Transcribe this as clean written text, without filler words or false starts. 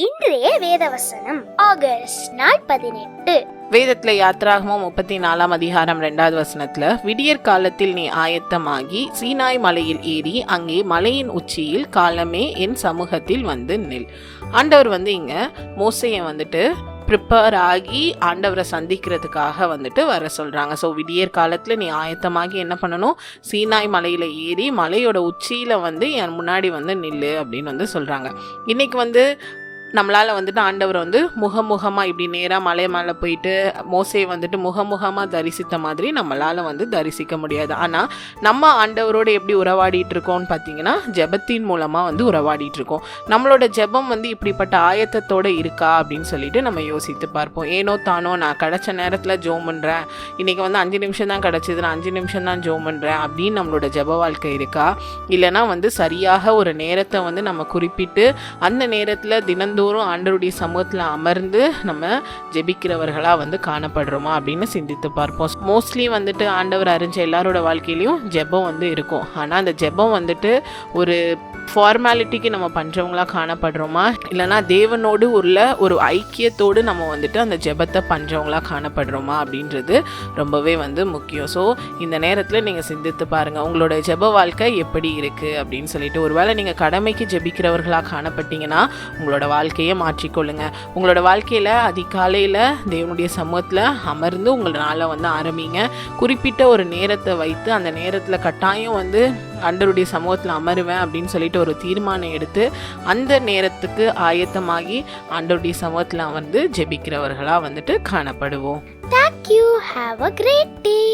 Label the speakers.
Speaker 1: இன்றைய வேதவசனம் ஆகஸ்ட் 18.
Speaker 2: வேதத்துல யாத்ராகமம் 34 அதிகாரம் 2வது வசனத்துல, விடியற் காலத்தில் நீ ஆயத்தமாகி சீனாய் மலையில் ஏறி அங்கே மலையின் உச்சியில் காலமே என் சமூகத்தில் வந்து நில். ஆண்டவர் இங்க மோசையை ப்ரிப்பேர் ஆகி ஆண்டவரை சந்திக்கிறதுக்காக வர சொல்கிறாங்க. ஸோ விடியற் காலத்தில் நீ ஆயத்தமாகி என்ன பண்ணணும், சீனாய் மலையில் ஏறி மலையோட உச்சியில் என் முன்னாடி நில்லு அப்படின்னு சொல்கிறாங்க. இன்றைக்கி நம்மளால் ஆண்டவரை முகமுகமாக இப்படி நேராக மலை மேலே போயிட்டு மோசையை முகமுகமாக தரிசித்த மாதிரி நம்மளால் தரிசிக்க முடியாது. ஆனால் நம்ம ஆண்டவரோடு எப்படி உறவாடிட்டு இருக்கோம்னு பார்த்தீங்கன்னா ஜெபத்தின் மூலமாக உறவாடிட்டு இருக்கோம். நம்மளோட ஜெபம் இப்படிப்பட்ட ஆயத்தத்தோடு இருக்கா அப்படின்னு சொல்லிட்டு நம்ம யோசித்து பார்ப்போம். ஏனோ தானோ நான் கிடச்ச நேரத்தில் ஜோம் பண்ணுறேன், இன்றைக்கி 5 நிமிஷம் தான் கிடச்சிது, நான் 5 நிமிஷம் தான் ஜோம் பண்ணுறேன் அப்படின்னு நம்மளோட ஜெப வாழ்க்கை இருக்கா? இல்லைனா சரியாக ஒரு நேரத்தை நம்ம குறிப்பிட்டு அந்த நேரத்தில் தினந்தோறும் ஆண்டவருடைய சமூகத்தில் அமர்ந்து நம்ம ஜெபிக்கிறவர்களாக காணப்படுறோமா அப்படின்னு சிந்தித்து பார்ப்போம். மோஸ்ட்லி ஆண்டவர் அறிஞ்ச எல்லாரோட வாழ்க்கையிலையும் ஜெபம் இருக்கும். ஆனால் அந்த ஜெபம் ஒரு ஃபார்மாலிட்டிக்கு நம்ம பண்ணுறவங்களா காணப்படுறோமா, இல்லைனா தேவனோடு உள்ள ஒரு ஐக்கியத்தோடு நம்ம அந்த ஜெபத்தை பண்ணுறவங்களா காணப்படுறோமா அப்படின்றது ரொம்பவே முக்கியம். ஸோ இந்த நேரத்தில் நீங்கள் சிந்தித்து பாருங்கள், உங்களோட ஜெப வாழ்க்கை எப்படி இருக்குது அப்படின்னு சொல்லிட்டு. ஒருவேளை நீங்கள் கடமைக்கு ஜெபிக்கிறவர்களாக காணப்பட்டீங்கன்னா உங்களோட வாழ்க்கையை மாற்றிக்கொள்ளுங்க. உங்களோட வாழ்க்கையில் அதிகாலையில் தேவனுடைய சமூகத்தில் அமர்ந்து உங்களால் ஆரம்பிங்க. குறிப்பிட்ட ஒரு நேரத்தை வைத்து அந்த நேரத்தில் கட்டாயம் ஆண்டவருடைய சமூகத்தில் அமருவேன் அப்படின்னு சொல்லிட்டு ஒரு தீர்மானம் எடுத்து அந்த நேரத்துக்கு ஆயத்தமாகி ஆண்டவருடைய சமூகத்தில் ஜெபிக்கிறவர்களாக காணப்படுவோம்.
Speaker 1: Thank you. Have a great day.